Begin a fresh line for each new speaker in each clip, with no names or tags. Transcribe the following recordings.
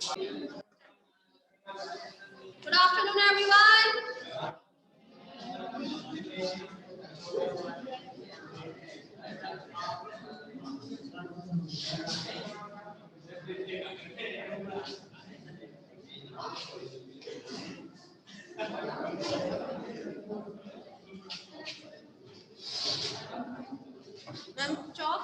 Good afternoon, everyone. Ma'am, chalk.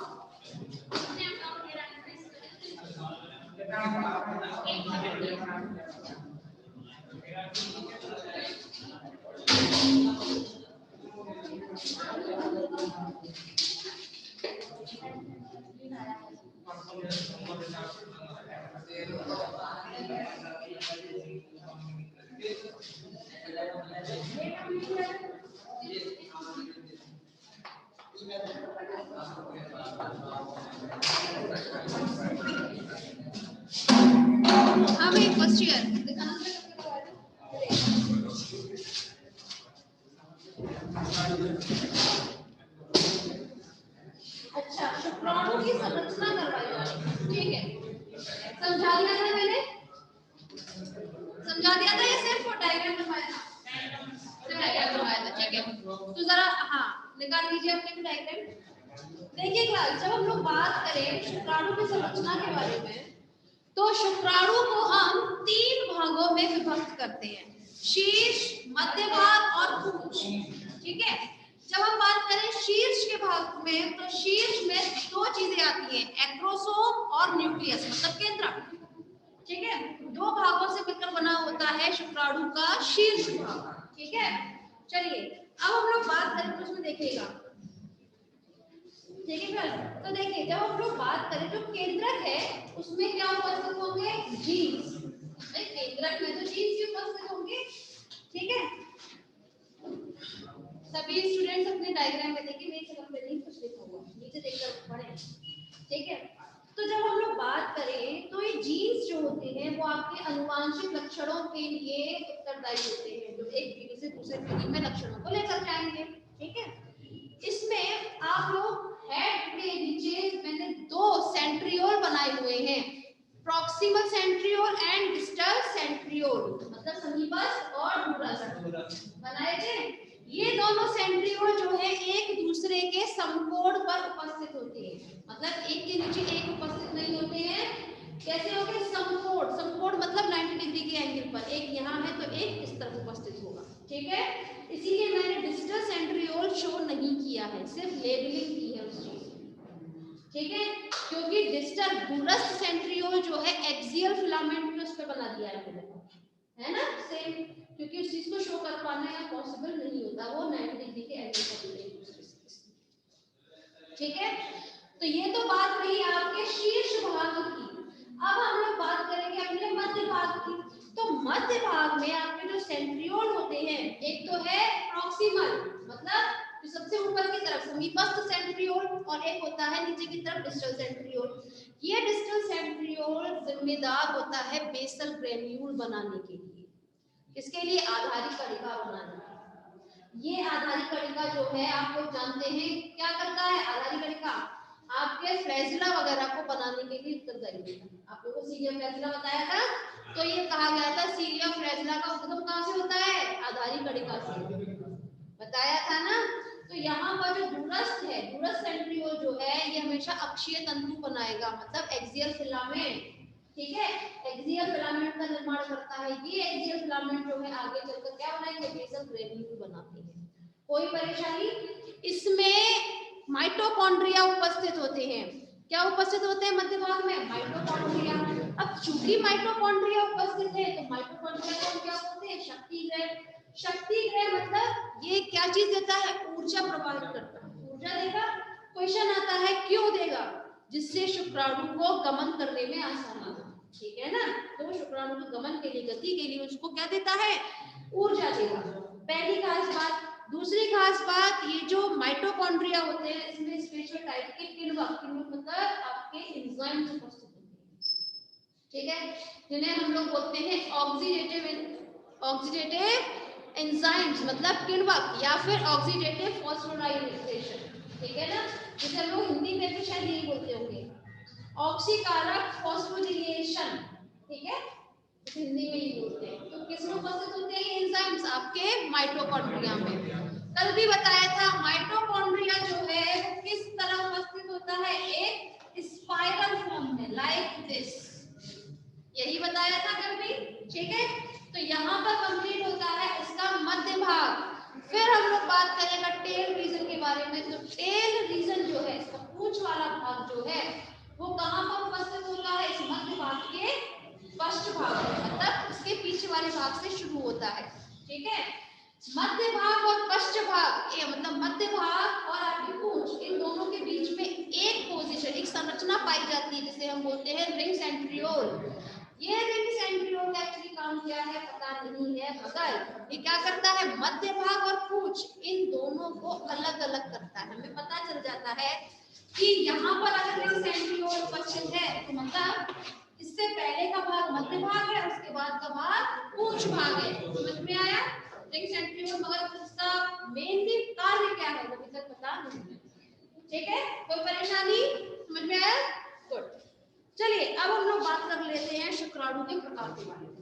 हाँ भाई first year अच्छा शुक्राणु की संरचना करवाई जाए, ठीक है। समझा दिया था मैंने, समझा दिया था या सिर्फ डायग्राम बनवाया था? डायग्राम बनवाया था, ठीक है। तो जरा हाँ निकाल लीजिए अपने डायग्राम। देखिए क्लास, जब हम लोग बात करें शुक्राणु की संरचना के बारे में, तो शुक्राणु को हम 3 भागों में विभक्त करते हैं, शीर्ष, मध्य भाग और पूंछ, ठीक है। जब हम बात करें शीर्ष के भाग में, तो शीर्ष में 2 चीजें आती हैं, एक्रोसोम और न्यूक्लियस मतलब केंद्रक, ठीक है। 2 भागों से मिलकर बना होता है शुक्राणु का शीर्ष भाग, ठीक है। चलिए अब हम लोग बात करें तो उसमें देखिएगा, ठीक है। तो देखिए जब हम लोग बात करें जो केंद्रक है उसमें क्या उपस्थित होंगे, जीन्स। केंद्रक में तो जीन्स भी उपस्थित होंगे, ठीक है। सभी स्टूडेंट्स अपने डायग्राम में देखिए, मेरे से कंप्लीट नहीं कुछ लिखा हुआ, नीचे देखकर पढ़ें, ठीक है। तो जब हम लोग बात करें तो ये जीन्स जो होते हैं वो आपके अनुवांशिक लक्षणों के लिए उत्तरदायी होते हैं, जो एक पीढ़ी से दूसरे पीढ़ी में लक्षणों को लेकर जाएंगे, ठीक है। इसमें आप लोग हेड के नीचे मैंने 2 सेंट्रियोल बनाए हुए हैं, proximal centriole and distal centriole, मतलब समीपस्थ और दूरस्थ बनाए थे। ये दोनों सेंट्रियोल जो है एक दूसरे के समकोण पर उपस्थित होते हैं, मतलब एक के नीचे एक उपस्थित नहीं होते हैं। कैसे होंगे, समकोण, समकोण मतलब 90 डिग्री के एंगल पर, एक यहाँ है तो एक इस तरफ उपस्थित होगा, ठीक है। इसीलिए मैंने डिस्टल सेंट्रियोल शो नहीं किया है, सिर्फ लेबलिंग की है उस चीज, ठीक है। क्योंकि डिस्टल दूरस्थ सेंट्रियोल जो है एक्सियल फिलामेंट में उस पर बना दिया है मैंने, है ना, सेम, क्योंकि उस चीज को शो कर पाना या पॉसिबल नहीं होता, वो 90 डिग्री के एंगल पर है, ठीक है। तो ये तो बात रही आपके शीर्ष भाग की। अब हम लोग बात करेंगे अपने मध्य भाग की। तो मध्य भाग में आपके जो सेंट्रियोल होते हैं, एक तो है प्रॉक्सिमल मतलब जो सबसे ऊपर की तरफ समीपस्थ सेंट्रियोल, और एक होता है नीचे की तरफ डिस्टल सेंट्रियोल। ये डिस्टल सेंट्रियोल जिम्मेदार होता है बेसल ग्रेन्यूल बनाने के लिए, इसके लिए आधारिक कणिका बनाने के लिए। ये आधारिक कणिका जो है आप लोग जानते हैं क्या करता है, आधारिक कणिका आपके फ्लैजिला वगैरह को बनाने के लिए उत्तरदायी है। आप लोगों को सीरिया फ्लैजिला बताया था, तो ये कहा गया था सीरिया फ्लैजिला का उद्गम कहां से होता है, आधारिक कणिका से, बताया था ना। तो यहाँ पर जो दूरस्थ है, दूरस्थ सेंट्रियोल जो है ये हमेशा अक्षीय तंतु बनाएगा, मतलब एक्सियल फिलामेंट, ठीक है। एक्सियल फिलामेंट का निर्माण करता है। ये एक्सियल फिलामेंट जो है आगे चलकर क्या बनाएंगे, बेसल ग्रेन्यूल बनाते हैं। कोई परेशानी, इसमें माइटोकॉन्ड्रिया उपस्थित होते हैं। क्या उपस्थित होते हैं मध्य भाग में, माइटोकॉन्ड्रिया। अब चूंकि माइटोकॉन्ड्रिया उपस्थित है तो माइटोकॉन्ड्रिया को क्या बोलते हैं, शक्ति ग्रह। शक्ति ग्रह मतलब ये क्या चीज देता है, ऊर्जा प्रवाहित करता है, ऊर्जा देगा। क्वेश्चन आता है क्यों देगा, जिससे शुक्राणु को गमन करने में आसानी हो, ठीक है ना। तो शुक्राणु के गमन के लिए, गति के लिए उसको क्या देता है, ऊर्जा देगा, पहली खास बात। दूसरी खास बात, ये जो माइटोकॉन्ड्रिया होते हैं इसमें स्पेशल टाइप के किण्वक, किण्वक मतलब आपके एंजाइम्स उपस्थित होते हैं, ठीक है, जिन्हें हम लोग बोलते हैं ऑक्सीडेटिव एंजाइम्स मतलब किण्वक, या फिर ऑक्सीडेटिव फॉस्फोराइलेशन, ठीक है ना। जिसे हम लोग हिंदी में भी शायद यही बोलते होंगे, ऑक्सीकारक फॉस्फोरिलेशन, ठीक है। हिंदी में ही बोलते हैं। तो किसमें उपस्थित होते हैं ये एंजाइम्स? आपके माइटोकॉन्ड्रिया में। कल भी बताया था माइटोकॉन्ड्रिया जो है वो किस तरह उपस्थित होता है? एक स्पाइरल फॉर्म में, लाइक दिस। यही बताया था कल भी, ठीक है। तो यहाँ पर कंप्लीट होता है इसका मध्य भाग। फिर हम लोग बात करेंगे टेल रीजन के बारे में। तो टेल रीजन जो है, इसका पूंछ वाला भाग जो है वो कहाँ पर उपस्थित होता है? इस मध्य भाग के पश्च भाग में, मतलब इसके पीछे वाले भाग से शुरू होता है, ठीक है। मध्य भाग और पश्च भाग, ये मतलब मध्य भाग और आपकी पूंछ, इन दोनों के बीच में एक पोजीशन, एक संरचना पाई जाती है जिसे हम बोलते हैं रिंग सेंट्रियोल। ये रिंग सेंट्रियोल का एक्चुअली काम क्या है पता नहीं है, मगर ये क्या करता है? मध्य भाग और पूंछ इन दोनों को अलग अलग करता है। हमें पता चल जाता है कि यहाँ पर अगर रिंग सेंट्रियोल उपस्थित है तो मतलब इससे पहले का भाग मध्य भाग है, उसके बाद का भाग पूंछ भाग है। समझ में आया? रिंग सेंट्रियोल, मगर उसका मेनली कार्य क्या है अभी तक पता नहीं है, ठीक है। कोई परेशानी? समझ में आया? गुड। चलिए अब हम लोग बात कर लेते हैं शुक्राणु के प्रकार के बारे में।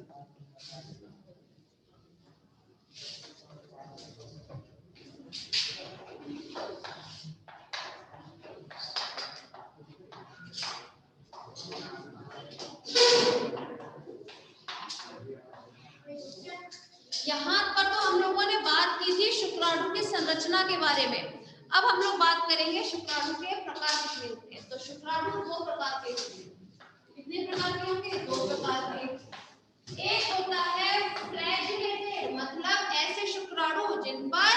यहाँ पर तो हम लोगों ने बात की थी शुक्राणु की संरचना के बारे में। अब हम लोग बात करेंगे शुक्राणु के प्रकार कितने होते हैं। तो शुक्राणु दो प्रकार के होते हैं। कितने प्रकार के होंगे? दो प्रकार के। एक होता है फ्लैजिलेटेड, मतलब ऐसे शुक्राणु जिन पर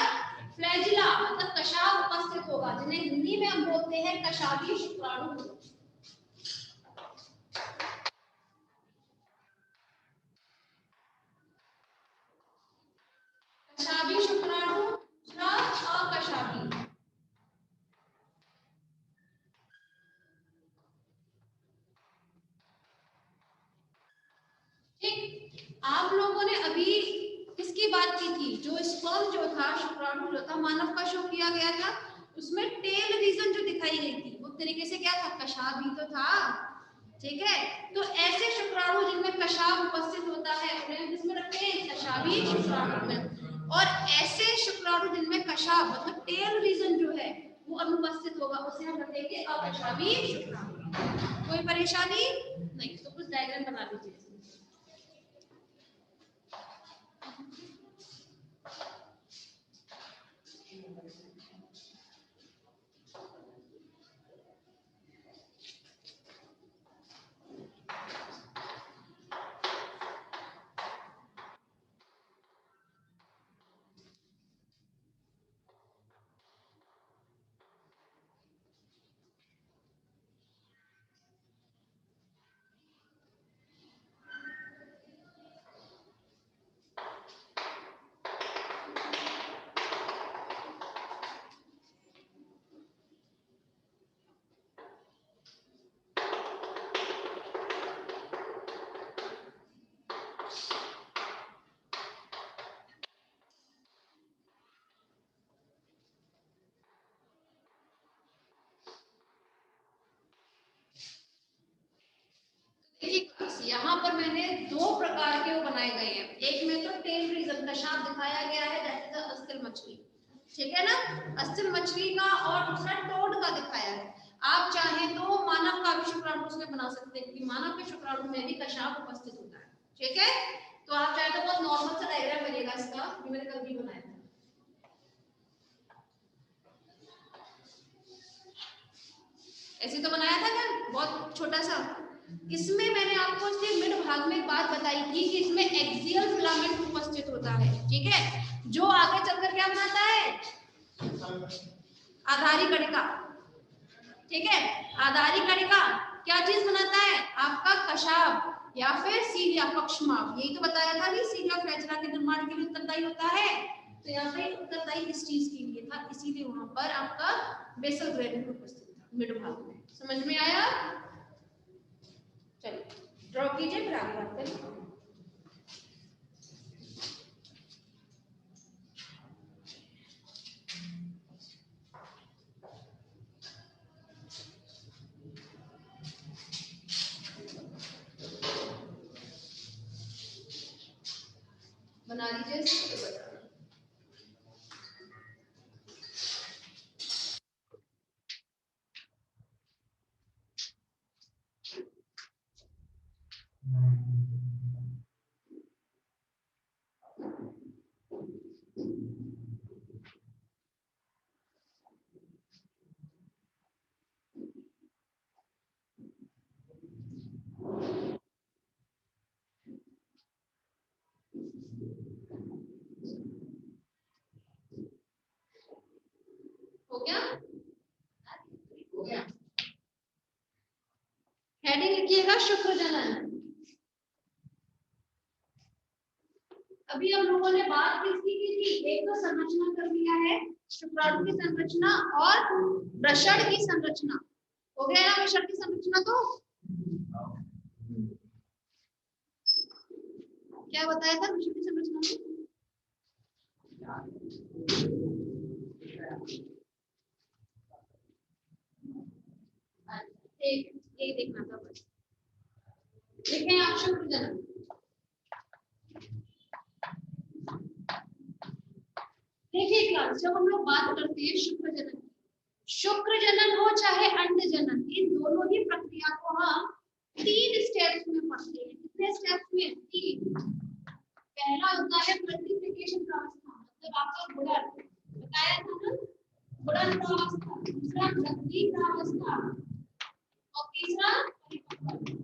फ्लैजिला मतलब कशाव उपस्थित होगा, जिन्हें हिंदी में हम बोलते हैं कशावी शुक्राणु। कशावी शुक्राणु, अकशावी। ठीक, आप लोगों ने अभी किसकी बात की थी? जो स्पर्म जो था, शुक्राणु जो था, मानव का शो किया गया था, उसमें टेल रीजन जो दिखाई गई थी वो तरीके से क्या था? कशाव ही तो था, ठीक है। तो ऐसे शुक्राणु जिनमें कशाव उपस्थित होता है उन्हें किसमें रखते हैं? कशावी शुक्राणु में। और ऐसे शुक्राणु जिनमें कशाव मतलब टेल रीजन जो है वो अनुपस्थित होगा, उसे हम रखेंगे अकशावी शुक्राणु। कोई परेशानी नहीं? तो कुछ डायग्राम बना लीजिए। यहाँ पर मैंने दो प्रकार के वो बनाए गए हैं। एक में तो टेल रीजन कशाव दिखाया गया है, दैट इज अस्थिल मछली, ठीक है ना, अस्थिल मछली का, और दूसरा टोड का दिखाया है। आप चाहे तो मानव का भी शुक्राणु उसमें बना सकते हैं, क्योंकि मानव के शुक्राणु में भी कशाव उपस्थित होता है, ठीक है। तो आप चाहे तो बहुत नॉर्मल सा डायग्राम बनेगा इसका, जो मैंने कल भी बनाया था। ऐसे तो बनाया था कल, बहुत छोटा सा। इसमें मैंने आपको इसके मिड भाग में एक बात बताई थी कि इसमें एक्सियल फिलामेंट उपस्थित होता है, ठीक है, जो आगे चलकर क्या बनाता है? आधारी कणिका, ठीक है। आधारी कणिका क्या चीज बनाता है? आपका कशाव या फिर सीलिया पक्षमाव। यही तो बताया था कि सीलिया फ्लैजिला के निर्माण के लिए उत्तरदायी होता है। तो यहाँ पे उत्तरदायी इस चीज के लिए था, इसीलिए वहां पर आपका बेसल ग्रेन्यूल उपस्थित था मिड भाग में। समझ में आया? चलिए ड्रॉ कीजिए, फिर आगे बात करें। बना लीजिए सूत्र बता। हो गया? हो गया। हेडिंग लिखिएगा शुक्र जनन। अभी हम लोगों ने बात किसकी की थी? एक तो संरचना कर लिया है, शुक्राणु की संरचना और वृषण की संरचना। हो गया ना वृषण की संरचना? तो क्या बताया था वृषण की संरचना में? एक ये देखना था बस। लिखें आप शुक्र जनन। देखिए क्लास, जब हम लोग बात करते हैं शुक्र जनन हो चाहे अंड जनन, इन दोनों ही प्रक्रिया को हम 3 स्टेप्स में पढ़ते हैं। कितने स्टेप्स में? 3। पहला होता है मल्टीप्लिकेशन का अवस्था, मतलब आपका गुणन, बताया था ना, गुणन का अवस्था। दूसरा वृद्धि का अवस्था और तीसरा परिपक्व।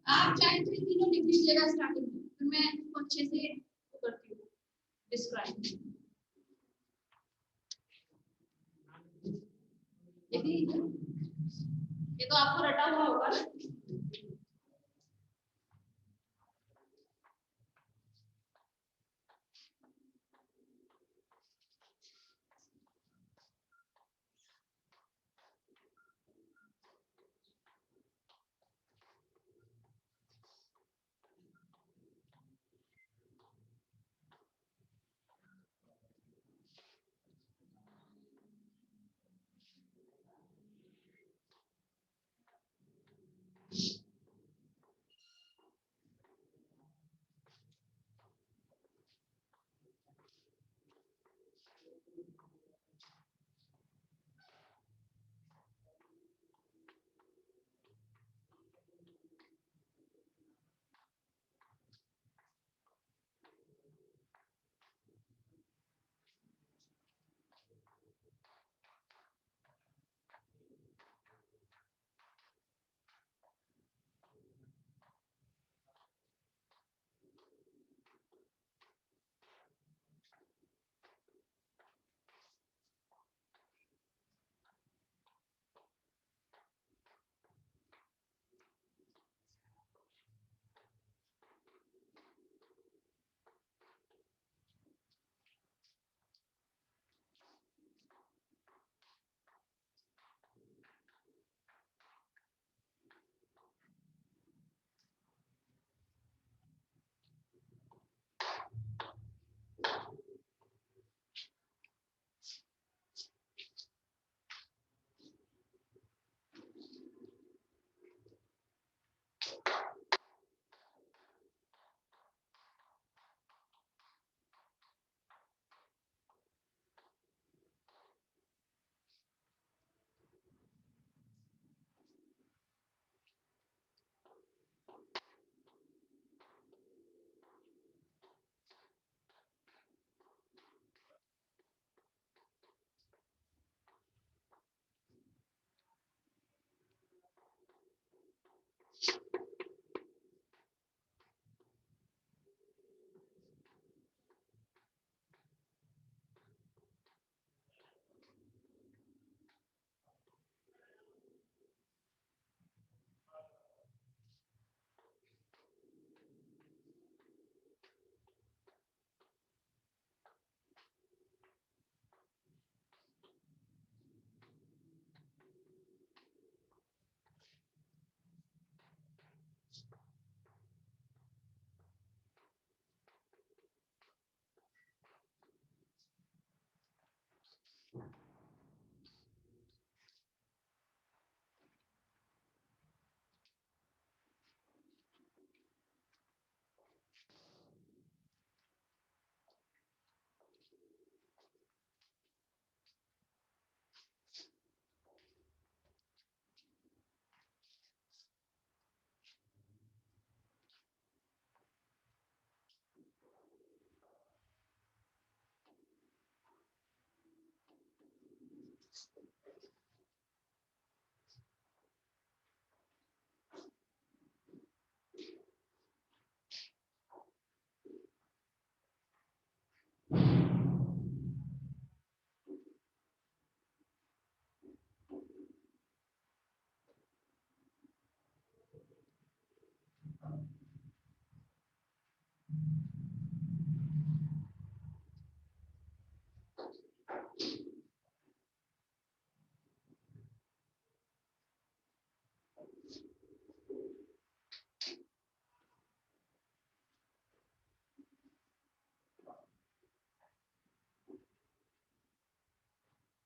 आप चाहे तो तीनों लिख लीजिएगा स्टार्टिंग में, फिर मैं इसको अच्छे से करती हूँ डिस्क्राइब। ये तो आपको रटा हुआ होगा ना।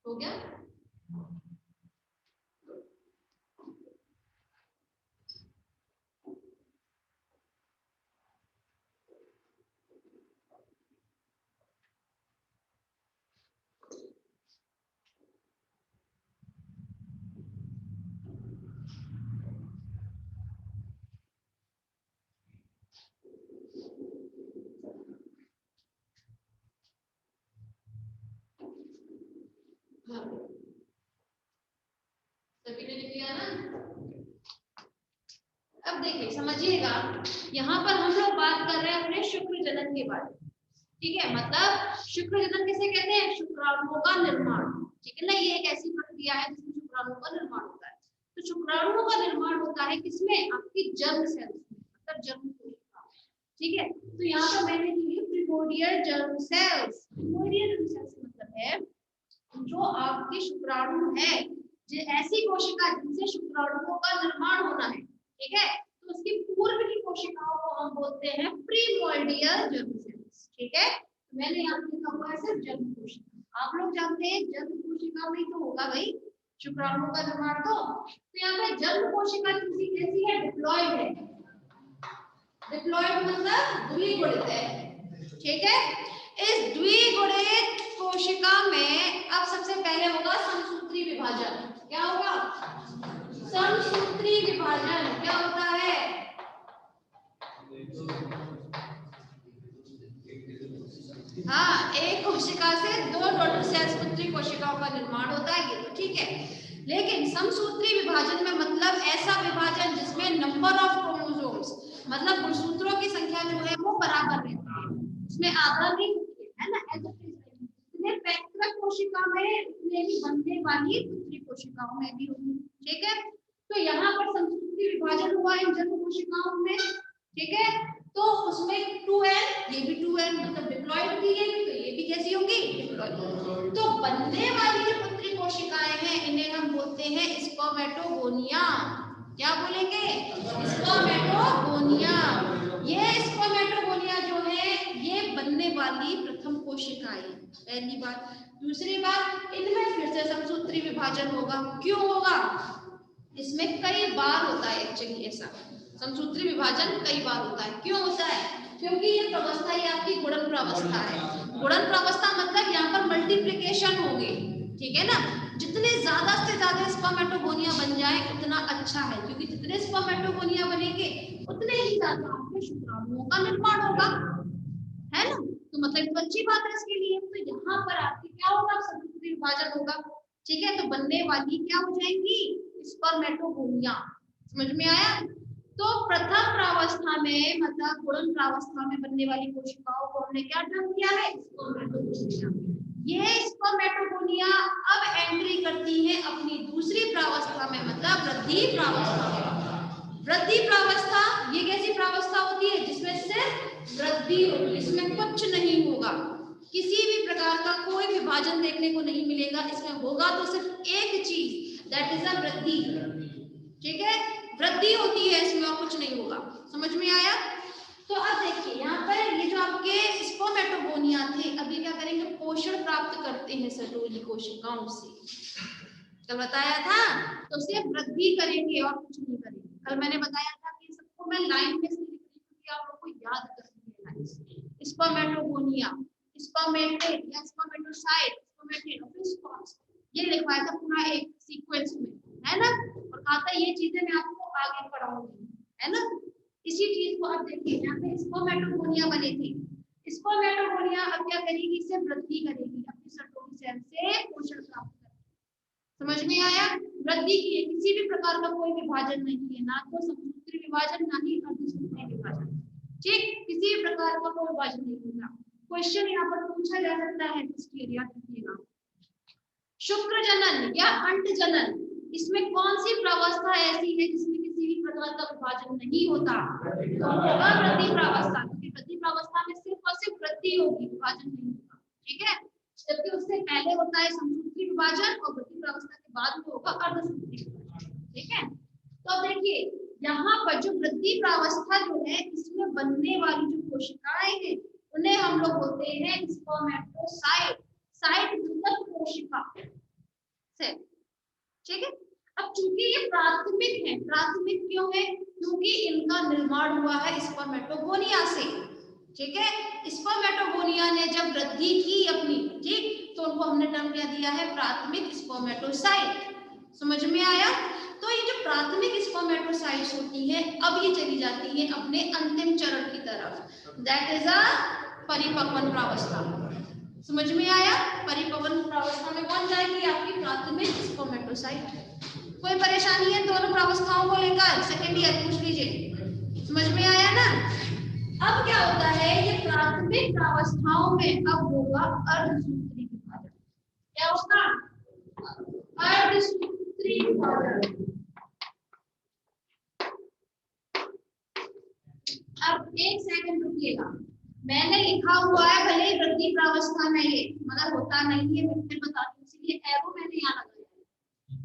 हो गया? हाँ, सभी ने लिख लिया ना? अब देखिए समझिएगा, यहाँ पर हम लोग बात कर रहे हैं अपने शुक्र जनन के बारे में, ठीक है? मतलब शुक्र जनन किसे कहते हैं? शुक्राणुओं का निर्माण, ठीक है ना? ये एक ऐसी प्रक्रिया है जिसमें शुक्राणुओं का निर्माण होता है। तो शुक्राणुओं का निर्माण होता है किसमें? आपकी जर्म सेल्स में, मतलब जर्म कोशिका, ठीक है? तो यहाँ पर मैंने ली प्रिमोर्डियल जर्म सेल्स। प्रिमोर्डियल जर्म सेल्स मतलब है जो आपके शुक्राणु है, जो ऐसी कोशिका जिनसे शुक्राणुओं का निर्माण होना है, ठीक है? तो उसकी पूर्व की कोशिकाओं को हम बोलते हैं प्रीमोर्डियल जर्म सेल्स, ठीक है? तो मैंने यहाँ लिखा हुआ है सिर्फ जर्म कोशिका। आप लोग जानते हैं जर्म कोशिका में तो होगा भाई शुक्राणुओं का निर्माण। तो यहाँ पे जर्म कोशिका कैसी है? डिप्लॉयड है। डिप्लॉयड मतलब द्विगुणित है, ठीक है? इस द्विगुणित कोशिका में अब सबसे पहले होगा समसूत्री विभाजन। क्या होगा? समसूत्री विभाजन। क्या होता है? हाँ, एक कोशिका से दो डॉटर सेल्स पुत्री कोशिकाओं का निर्माण होता है, ये तो ठीक है। लेकिन समसूत्री विभाजन में मतलब ऐसा विभाजन जिसमें नंबर ऑफ क्रोमोसोम्स, मतलब गुणसूत्रों की संख्या जो है वो बराबर रहती है, उसमें आधा नहीं होती है ना? ऐसे पैतृक कोशिका में उतने ही बनने वाली पुत्री कोशिकाओं में भी होती है, ठीक है? तो यहाँ पर समसूत्री विभाजन हुआ इन जन्म कोशिकाओं में, ठीक है? तो उसमें 2n, ये भी 2n मतलब डिप्लॉयड थी ये भी, तो ये भी कैसी होगी? डिप्लॉयड। तो बनने वाली जो पुत्री कोशिकाएं हैं इन्हें हम बोलते हैं स्पर्मेटोगोनिया। क्या बोलेंगे? स्पर्मेटोगोनिया। ये स्पर्मेटोगोनिया जो है ये बनने वाली प्रथम कोशिकाएं, पहली बात। दूसरी बात, इनमें फिर से समसूत्री विभाजन होगा। क्यों होगा? इसमें कई बार होता है एक्चुअली ऐसा, समसूत्री विभाजन कई बार होता है। क्यों होता है? क्योंकि ये प्रवस्था ही आपकी गुणन प्रवस्था है। गुणन प्रवस्था मतलब यहाँ पर मल्टीप्लिकेशन होगी, ठीक है ना? जितने ज्यादा से ज्यादा स्पर्मेटोगोनिया बन जाए उतना अच्छा है, क्योंकि जितने स्पर्मेटोगोनिया बनेंगे उतने ही ज्यादा आपके शुक्राणुओं का निर्माण होगा, है ना? तो मतलब तो अच्छी बात है इसके लिए। तो यहाँ पर आपके क्या होगा? समसूत्री विभाजन होगा, ठीक है? तो बनने वाली क्या हो जाएंगी? स्पर्मेटोगोनिया। समझ में आया? तो प्रथम प्रावस्था में मतलब गुणन प्रावस्था में बनने वाली कोशिकाओं को हमने क्या नाम दिया है? स्पर्मेटोगोनिया। ये स्पर्मेटोगोनिया अब एंट्री करती है अपनी दूसरी प्रावस्था में, मतलब वृद्धि प्रावस्था में। वृद्धि प्रावस्था ये कैसी प्रावस्था होती है? जिसमें सिर्फ वृद्धि होगी, इसमें कुछ नहीं होगा, किसी भी प्रकार का कोई विभाजन देखने को नहीं मिलेगा। इसमें होगा तो सिर्फ एक चीज, दैट इज अ वृद्धि, ठीक है? वृद्धि होती है इसमें और कुछ नहीं होगा। समझ में आया? तो अब देखिए यहाँ पर ये जो आपके स्पर्मेटोगोनिया थे अभी क्या करेंगे? पोषण प्राप्त करते हैं सटोली कोशिकाओं से, कल बताया था। तो सिर्फ वृद्धि करेंगे और कुछ नहीं करेंगे। कल मैंने बताया था कि सबको मैं लाइन में से लिख रही हूँ कि आप लोग को याद करनी है। स्पर्मेटोगोनिया, स्पर्मेटेड या स्पर्मेटोसाइट, स्पर्मेटेड और फिर स्पर्म्स, ये लिखवाया था पूरा एक सीक्वेंस में, है ना? और कहा था ये चीजें मैं आपको आगे पढ़ाऊंगी, है ना? इसी चीज को आप देखिए, यहाँ पे स्पर्मेटोगोनिया बने थे। स्पर्मेटोगोनिया अब क्या करेगी? इससे वृद्धि करेगी, अपनी सटोली सेल से पोषण प्राप्त करेगी। समझ में आया? वृद्धि की है, किसी भी प्रकार का कोई विभाजन नहीं है, ना तो समसूत्री विभाजन ना ही अर्धसूत्री विभाजन, ठीक? किसी भी प्रकार का कोई विभाजन नहीं होगा। क्वेश्चन यहाँ पर पूछा जा सकता है, इसलिए याद रखिएगा। शुक्र जनन या अंट जनन, इसमें कौन सी प्रावस्था ऐसी है जिसमें किसी भी प्रकार का विभाजन नहीं नहीं होता तो होगा वृद्धि प्रावस्था, क्योंकि वृद्धि प्रावस्था में सिर्फ और सिर्फ वृद्धि होगी, विभाजन नहीं होगा, ठीक है। जबकि उससे पहले होता है समसूत्री विभाजन और वृद्धि प्रावस्था के बाद में होगा अर्धसूत्री विभाजन, ठीक है। तो अब देखिए यहाँ पर जो वृद्धि प्रावस्था जो है इसमें बनने वाली जो कोशिकाएं हैं उन्हें हम लोग बोलते हैं स्पर्मेटोसाइट। साइट मतलब कोशिका से, ठीक है। अब चूंकि ये प्राथमिक है, प्राथमिक क्यों है? क्योंकि इनका निर्माण हुआ है स्पर्मेटोगोनिया से, ठीक है। स्पर्मेटोगोनिया ने जब वृद्धि की अपनी, ठीक, तो उनको हमने नाम क्या दिया है? प्राथमिक स्पर्मेटोसाइट। समझ में आया? तो ये जो प्राथमिक स्पर्मेटोसाइट्स होती है अब ये चली जाती है अपने अंतिम चरण की तरफ, दैट इज अ परिपक्वन प्रावस्था। समझ में आया? परिपक्वन प्रावस्था में कौन जाएगी? आपकी प्राथमिक स्पर्मेटोसाइट। कोई परेशानी है दोनों प्रावस्थाओं को लेकर? सेकेंड ईयर पूछ लीजिए। समझ में आया ना? अब क्या होता है, ये प्राथमिक प्रावस्थाओं में अब होगा अर्धसूत्री विभाजन। क्या होगा? अर्धसूत्री विभाजन। अब एक सेकंड रुकिएगा, मैंने लिखा हुआ है भले वृद्धि प्रावस्था में ये मगर होता नहीं है, मैं फिर बताती हूँ, इसलिए एरो मैंने यहाँ लगाया,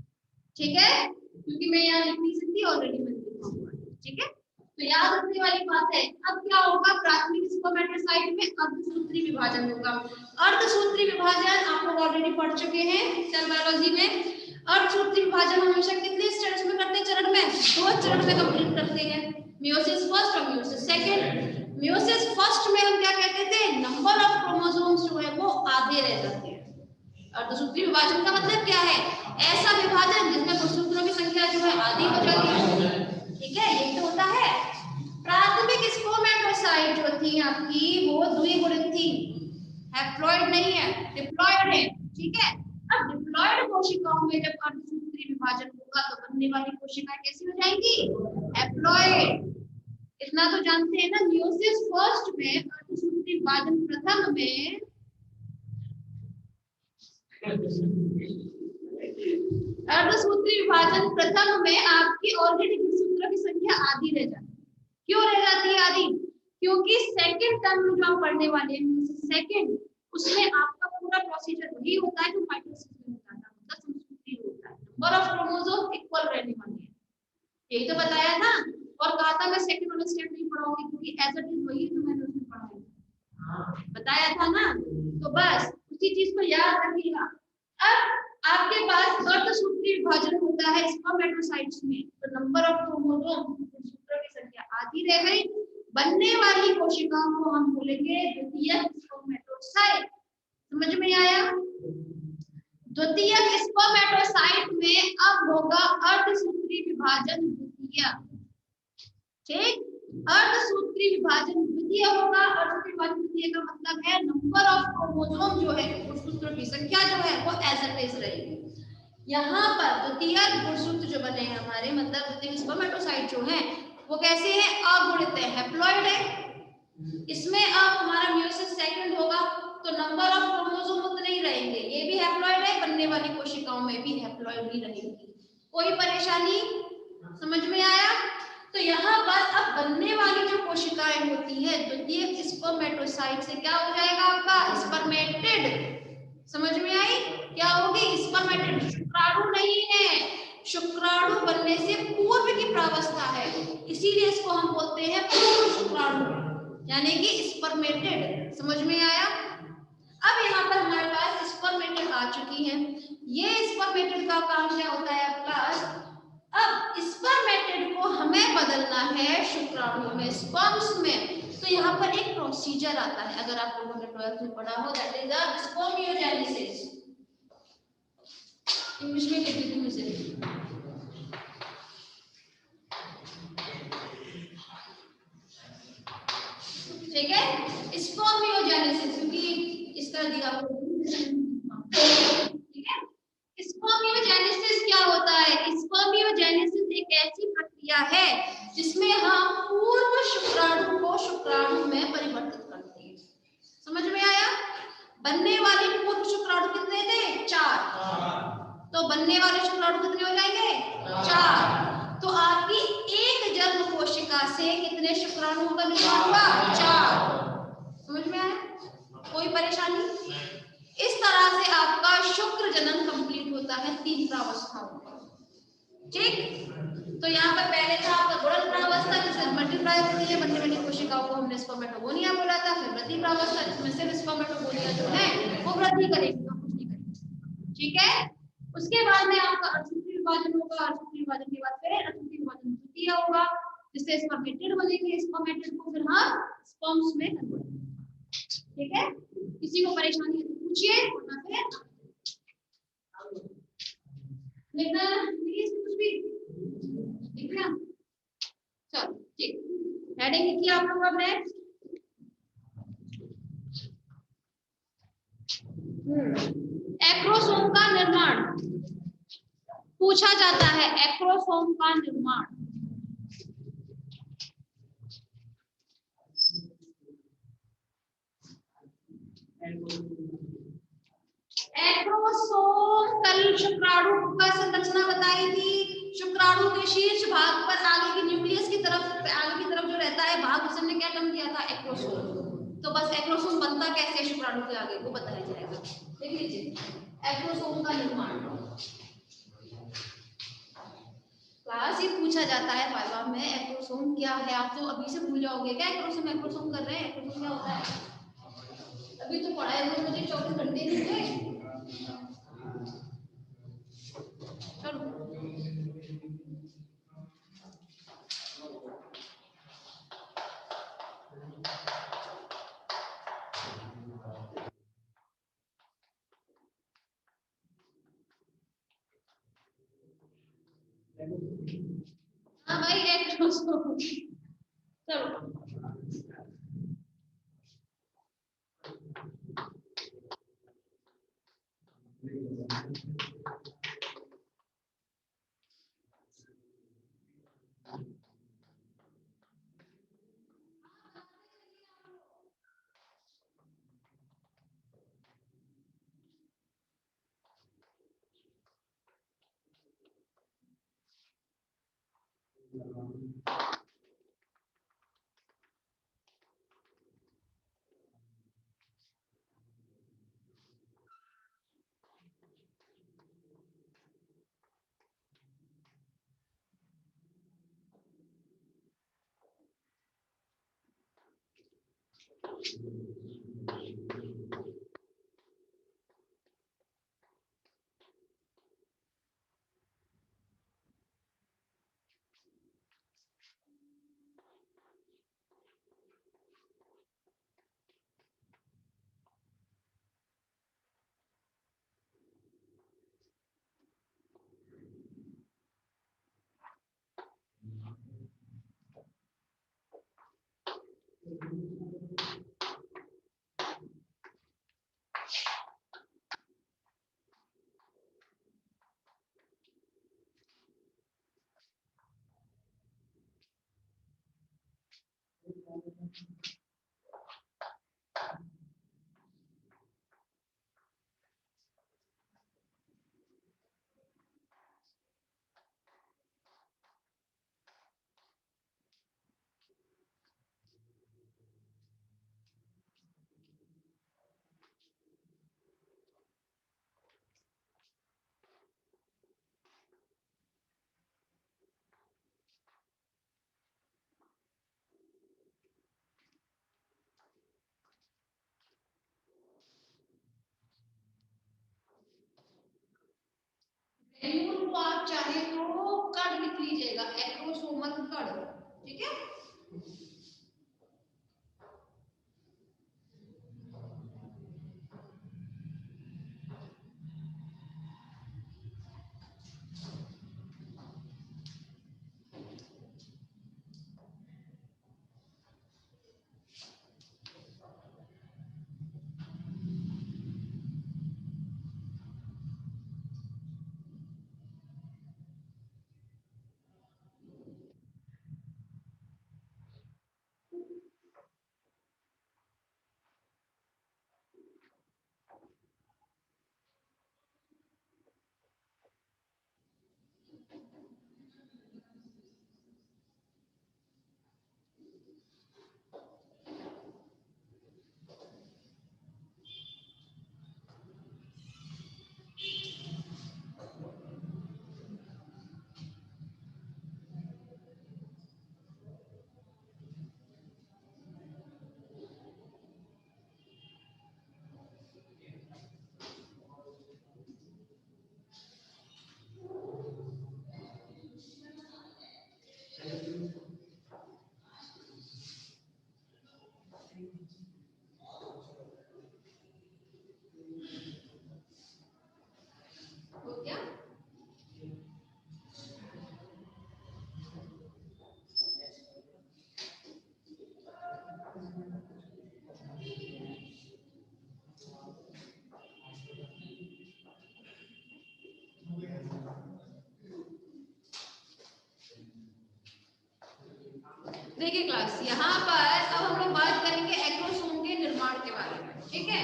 ठीक है, क्योंकि मैं यहाँ लिख नहीं सकती, ऑलरेडी मैंने लिखा हुआ है, ठीक है। तो याद रखने वाली बात है। अब क्या होगा? प्राथमिक स्पर्मेटोसाइट में अर्धसूत्री विभाजन होगा। अर्धसूत्री विभाजन आप लोग ऑलरेडी पढ़ चुके हैं सेल बायोलॉजी में। अर्धसूत्री विभाजन हमेशा कितने स्टेज में करते हैं? चरण में, 2 चरण में कंप्लीट करते हैं, मियोसिस फर्स्ट और मियोसिस सेकंड। मियोसिस फर्स्ट में हम क्या कहते थे? नंबर ऑफ क्रोमोसोम्स जो है वो आधे रह जाते हैं। अर्धसूत्री विभाजन का मतलब क्या है? ऐसा विभाजन जिसमें गुणसूत्रों की संख्या जो है आधी हो जाती है, ठीक है। ये तो होता है। प्राथमिक स्पर्मेटोसाइट जो थी आपकी वो द्विगुणित थी, हैप्लॉइड नहीं है, डिप्लॉइड है, ठीक है। अब डिप्लॉइड कोशिकाओं में जब अर्धसूत्री विभाजन होगा तो बनने वाली कोशिकाएं कैसी हो जाएंगी? हैप्लॉइड। इतना तो जानते हैं ना, मियोसिस फर्स्ट में अर्धसूत्री विभाजन प्रथम में अर्धसूत्री विभाजन प्रथम में आपकी ऑलरेडी गुणसूत्रों की संख्या आधी रह जाती है। क्यों रह जाती है आधी? क्योंकि सेकंड टर्म में जो आप पढ़ने वाले हैं सेकंड, उसमें आपका पूरा प्रोसीजर वही होता है जो माइटोसिस में होता था, मतलब समसूत्री होता है, नंबर ऑफ क्रोमोसोम इक्वल रहने वाले हैं, यही तो बताया था। और कहा था मैं सेकंड वाला स्टेप नहीं पढ़ाऊंगी क्योंकि एज इट इज वही जो मैंने उसमें पढ़ाया बताया था ना, तो बस उसी चीज को याद रखिएगा। अब आपके पास अर्धसूत्री विभाजन होता है स्पर्मेटोसाइट्स में, तो नंबर ऑफ क्रोमोसोम गुणसूत्रों की संख्या आधी रह गई, बनने वाली कोशिकाओं को हम बोलेंगे द्वितीयक स्पर्मेटोसाइट। समझ में आया? द्वितीयक स्पर्मेटोसाइट में अब होगा अर्धसूत्री विभाजन द्वितीय, ठीक। अर्धसूत्री विभाजन द्वितीय होगा। अर्धसूत्री विभाजन द्वितीय का मतलब है नंबर ऑफ क्रोमोसोम जो है गुणसूत्रों की संख्या जो है वो एज इट इज रहेगी। यहाँ पर द्वितीय गुणसूत्र जो बने हैं हमारे, मतलब द्वितीय स्पर्मेटोसाइट जो है वो कैसे है? अगुणित है, हैप्लॉइड है। इसमें अब हमारा मियोसिस सेकंड होगा तो नंबर ऑफ क्रोमोसोम उतने ही रहेंगे, ये भी हैप्लॉइड है, बनने वाली कोशिकाओं में भी हैप्लॉइड ही रहेंगी। कोई परेशानी? समझ में आया? तो यहाँ पर अब बनने वाली जो कोशिकाएं होती है द्वितीयक स्पर्मेटोसाइट से क्या हो जाएगा आपका? स्पर्मेटेड। समझ में आई? क्या होगी? स्पर्मेटेड। शुक्राणु नहीं है, शुक्राणु बनने से पूर्व की प्रावस्था है, इसीलिए इसको हम बोलते हैं पूर्व शुक्राणु, यानी कि स्पर्मेटेड। समझ में आया? अब यहाँ पर हमारे पास स्पर्मेटेड आ चुकी है। ये स्पर्मेटेड का काम क्या होता है आपका? अब स्पर्मेटेड को हमें बदलना है शुक्राणु में, स्पर्म्स में, तो यहाँ पर एक प्रोसीजर आता है, अगर आप लोगों ने 12th में पढ़ा हो, that is the spermiogenesis. English में लिख देती हूँ इसे, ठीक है। स्पर्मियोजेनेसिस, क्योंकि इसका दिया हुआ, ठीक है। स्पर्मियोजेनेसिस क्या होता है? स्पर्मियोजेनेसिस एक ऐसी प्रक्रिया है जिसमें हम पूर्व शुक्राणु को शुक्राणु में परिवर्तित करते हैं। समझ में आया? बनने वाले पूर्व शुक्राणु कितने थे? 4। तो बनने वाले शुक्राणु कितने हो जाएंगे? 4। तो आपकी एक जन्म कोशिका कोशिका से कितने शुक्राणुओं का निर्माण हुआ? 4। समझ में आया? कोई परेशानी? इस तरह से आपका शुक्र जनन कंप्लीट होता है 3 प्रावस्थाओं में। ठीक, तो यहाँ पर पहले था आपका गुणन प्रावस्था जिसमें मल्टीप्लाई होती है बनने वाली कोशिकाओं को हमने स्पर्मेटोगोनिया बोला था। फिर वृद्धि प्रावस्था जिसमें सिर्फ स्पर्मेटोगोनिया जो है वो वृद्धि करेगी, तो कुछ नहीं करेगी। ठीक है, उसके बाद में आपका अर्धसूत्री विभाजन होगा। अर्धसूत्री विभाजन के बाद फिर अर्धसूत्री विभाजन द्वितीय होगा जिससे स्पर्मेटिड बनेंगे। स्पर्मेटिड को फिर हम स्पर्म्स में कन्वर्ट करेंगे। ठीक है, किसी को परेशानी है तो पूछिए, वरना फिर लिखना प्लीज कुछ भी लिखना। चलो ठीक, हेडिंग लिखिए आप लोग अपने। एक्रोसोम का निर्माण पूछा जाता है। एक्रोसोम का निर्माण एक्रोसोम कल शुक्राणु का संरचना बताई थी। शुक्राणु के शीर्ष भाग पर आगे की न्यूक्लियस की तरफ, आगे की तरफ जो रहता है भाग, उसने क्या टर्म दिया था? एक्रोसोम। तो बस एक्रोसोम बनता कैसे है शुक्राणु के आगे वो बताया जाएगा। देख लीजिए एक्रोसोम का निर्माण क्लास ये पूछा जाता है वाइवा में। एक्रोसोम क्या है? आप तो अभी से भूल जाओगे क्या एक्रोसोम? एक्रोसोम कर रहे हैं, एक्रोसोम क्या होता है? अभी तो पढ़ाए हुए मुझे 24 घंटे नहीं हुए। चलो हाँ भाई एक्रोसोम। चलो को आप चाहे तो कड़ लिख लीजिएगा, एक्रोसोमल कड़। ठीक है, देखिए क्लास, यहाँ पर अब हम लोग बात करेंगे एक्रोसोम के निर्माण के बारे में, ठीक है।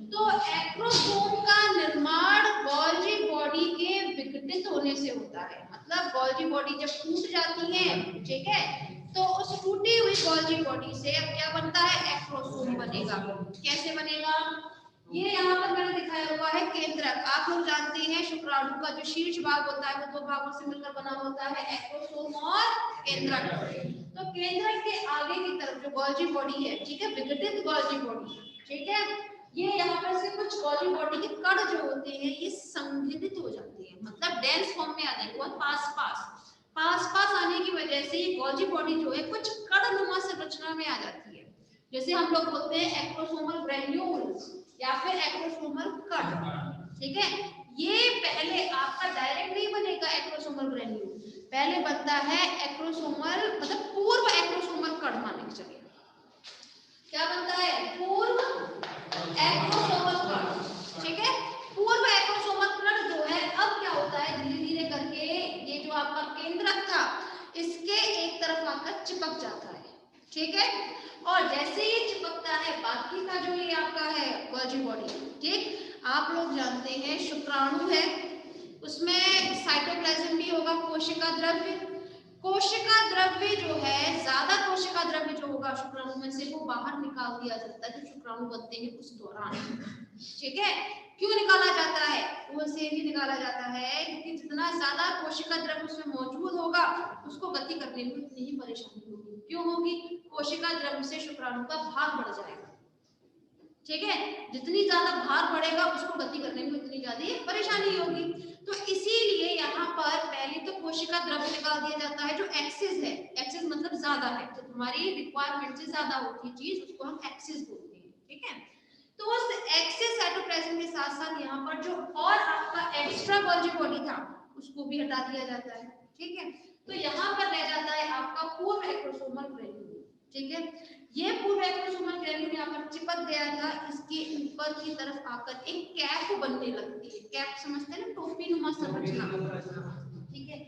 तो एक्रोसोम का निर्माण गोल्जी बॉडी के विघटित होने से होता है। मतलब गोल्जी बॉडी जब टूट जाती है, ठीक है, तो उस टूटी हुई गोल्जी बॉडी से अब क्या बनता है, एक्रोसोम बनेगा। कैसे बनेगा, ये यहाँ पर मैंने दिखाया हुआ है केंद्रक। आप लोग जानते हैं शुक्राणु का जो शीर्ष भाग होता है वो दो भागों से मिलकर बना होता है, एक्रोसोम और केंद्रक। तो केंद्रक के आगे की तरफ जो गोल्जी बॉडी है, ठीक है, विघटित गोल्जी बॉडी, ठीक है, ये यहाँ पर से कुछ गोल्जी बॉडी के कण जो होते हैं ये संघनित हो जाते हैं, मतलब डेंस फॉर्म में आ जाएंगे, बहुत पास आने की वजह से ये गोल्जी बॉडी जो है कुछ कणनुमा संरचना में आ जाती है। जैसे हम लोग बोलते हैं एक्रोसोमल ग्रेन्यूल्स या फिर एक्रोसोमल कण, ठीक है। ये पहले आपका डायरेक्ट नहीं बनेगा एक्रोसोमल ग्रेन्यूल, पहले बनता है एक्रोसोमल, मतलब पूर्व एक्रोसोमल कण माने चलिए। क्या बनता है, पूर्व एक्रोसोमल कण, ठीक है। पूर्व एक्रोसोमल कण जो है अब क्या होता है, धीरे धीरे करके ये जो आपका केंद्रक था इसके एक तरफ आकर चिपक जाता है, ठीक है। और जैसे ये चिपकता है बाकी का जो ये आपका है गोल्जी बॉडी, ठीक, आप लोग जानते हैं शुक्राणु है, उसमें साइटोप्लाज्म भी होगा, कोशिका द्रव्य। कोशिका द्रव्य जो है, ज्यादा कोशिका द्रव्य जो होगा शुक्राणु में से वो बाहर निकाल दिया जाता है जो शुक्राणु बनते हैं उस दौरान, ठीक है। क्यों निकाला जाता है, वो से भी निकाला जाता है क्योंकि जितना ज्यादा कोशिका द्रव्य उसमें मौजूद होगा उसको गति करने में उतनी ही परेशानी होगी। क्यों होगी, कोशिका द्रव्य से शुक्राणु का भार बढ़ जाएगा, ठीक है। जितनी ज्यादा भार बढ़ेगा उसको गति करने में उतनी ज्यादा परेशानी होगी। तो इसीलिए यहाँ पर पहले तो कोशिका द्रव्य निकाल दिया जाता है जो एक्सेस है, एक्सेस मतलब ज्यादा है, तो हमारी रिक्वायरमेंट से ज्यादा होती है चीज उसको हम एक्सेस बोलते हैं, ठीक है। तो उस एक्सेस साइटोप्लाज्म के साथ साथ यहाँ पर जो और आपका एक्स्ट्रा गोल्जी बॉडी था उसको भी हटा दिया जाता है, ठीक है। तो यहाँ पर रह जाता है आपका पूर्व एक्रोसोमल ग्रेन्यूल, ठीक है। ये पूर्व एक्रोसोमल ग्रेन्यूल यहाँ पर चिपक गया था, इसके ऊपर की तरफ आकर एक कैप बनने लगती है। कैप समझते हैं ना, टोपी नुमा संरचना, ठीक है,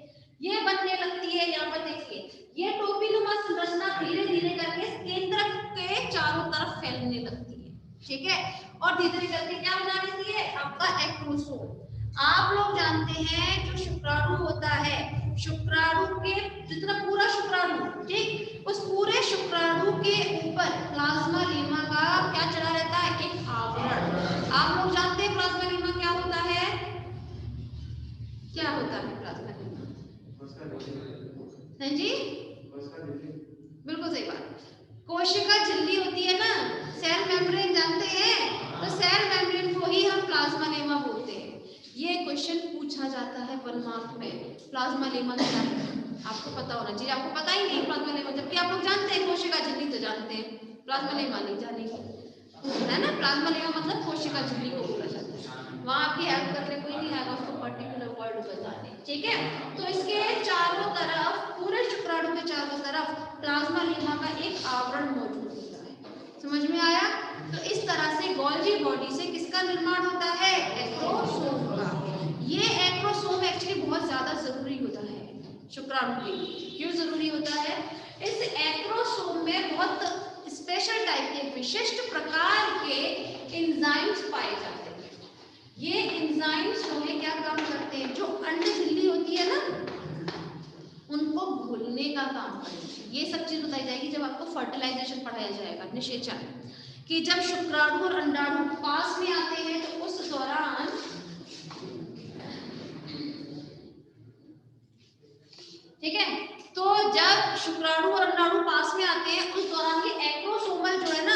ये बनने लगती है। यहाँ पर देखिए ये टोपी नुमा संरचना धीरे धीरे करके केंद्रक के चारों तरफ फैलने लगती है, ठीक है। और धीरे धीरे करके क्या बना देती है, आपका एक्रोसोम। आप लोग जानते हैं जो शुक्राणु होता है, शुक्राणु के जितना पूरा शुक्राणु, ठीक, उस पूरे शुक्राणु के ऊपर प्लाज्मा लेमा का क्या चढ़ा रहता है, एक आवरण। आप लोग जानते हैं प्लाज्मा लेमा क्या होता है, क्या होता है प्लाज्मा लेमा, हैं जी, बिल्कुल सही बात, कोशिका झिल्ली होती है ना, सेल मेम्ब्रेन जानते हैं, तो सेल मेम्ब्रेन को ही हम प्लाज्मा लेमा बोलते हैं। ये क्वेश्चन पूछा जाता है 1 मार्क में, प्लाज्मा लेमा क्या है, आपको पता होना चाहिए, आपको पता ही नहीं प्लाज्मा लेमा, जबकि आप लोग जानते हैं कोशिका झिल्ली तो जानते हैं, प्लाज्मा लेमा नहीं जानेंगे, है ना। प्लाज्मा लेमा मतलब कोशिका झिल्ली को बोला जाता है, वहां आपकी हेल्प करने कोई नहीं आएगा उसको पर्टिकुलर वर्ड बताने, ठीक है। तो इसके चारों तरफ, पूरे शुक्राणु के चारों तरफ प्लाज्मा लेमा का एक आवरण मौजूद होता है, समझ में आया। तो इस तरह से गोल्जी बॉडी से किसका निर्माण होता है, एक्रोसोम का। ये एक्रोसोम एक्चुअली बहुत ज्यादा जरूरी होता है शुक्राणु के लिए। क्यों जरूरी होता है, इस एक्रोसोम में बहुत स्पेशल टाइप के विशिष्ट प्रकार के एंजाइम्स पाए जाते हैं। ये एंजाइम्स जो है क्या काम करते हैं, जो अंड झिल्ली होती है ना उनको घुलने का काम करते हैं। ये सब चीज बताई जाएगी जब आपको फर्टिलाइजेशन पढ़ाया जाएगा, निषेचन, कि जब शुक्राणु और अंडाणु पास में आते हैं तो उस दौरान, ठीक है, तो जब शुक्राणु और अंडाणु पास में आते हैं उस दौरान ये एक्रोसोमल जो है ना,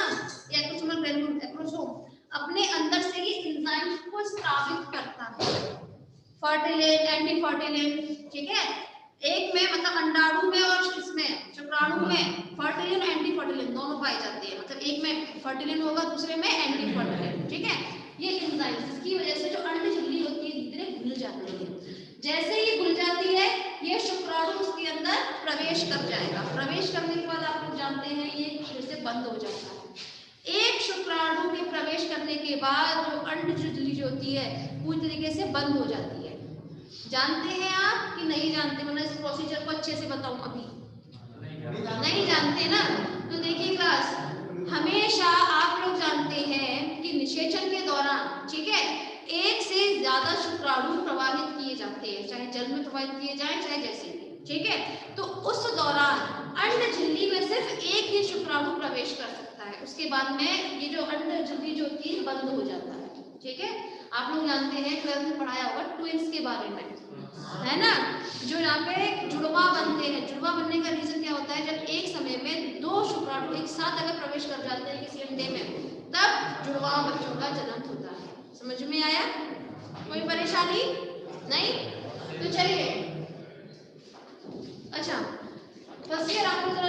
एक्रोसोमल ग्रेन्यूल एक्रोसोम अपने अंदर से ये एंजाइम्स को स्रावित करता है, फर्टिलेट, एंटीफर्टिलेट, ठीक है। एक में मतलब अंडाणु में और इसमें शुक्राणु में फर्टिलिन एंटीफर्टिलिन दोनों पाए जाते हैं, मतलब एक में फर्टिलिन होगा दूसरे में एंटीफर्टिलिन, ठीक है। ये एंजाइम्स इसकी वजह से जो अंड झिल्ली होती है धीरे धीरे घुल जाती है। जैसे ही घुल जाती है ये शुक्राणु उसके अंदर प्रवेश कर जाएगा, प्रवेश करने के बाद आप लोग जानते हैं ये फिर से बंद हो जाता है। एक शुक्राणु के प्रवेश करने के बाद जो अंड झिल्ली जो होती है पूरी तरीके से बंद हो जाती है। जानते हैं आप कि नहीं जानते, मतलब इस प्रोसीजर को अच्छे से बताऊं अभी, नहीं जानते ना। तो देखिए क्लास, हमेशा आप लोग जानते हैं कि निषेचन के दौरान, ठीक है, एक से ज्यादा शुक्राणु प्रवाहित किए जाते हैं, चाहे जल में प्रवाहित किए जाएं चाहे जैसे भी, ठीक है। तो उस दौरान अंड झिल्ली में सिर्फ एक ही शुक्राणु प्रवेश कर सकता है, उसके बाद में ये जो अंड झिल्ली जो होती है बंद हो जाता है, ठीक है। आप लोग जानते हैं, 12th में पढ़ाया होगा ट्विंस के बारे में, है ना, जो यहाँ पे जुड़वा बनते हैं। जुड़वा बनने का रीजन क्या होता है, जब एक समय में दो शुक्राणु एक साथ अगर प्रवेश कर जाते हैं किसी अंडे में, तब जुड़वा बच्चों का जन्म होता है। समझ में आया? कोई परेशानी नहीं? तो चलिए, अच्छा फर्स्ट ईयर आपको जरा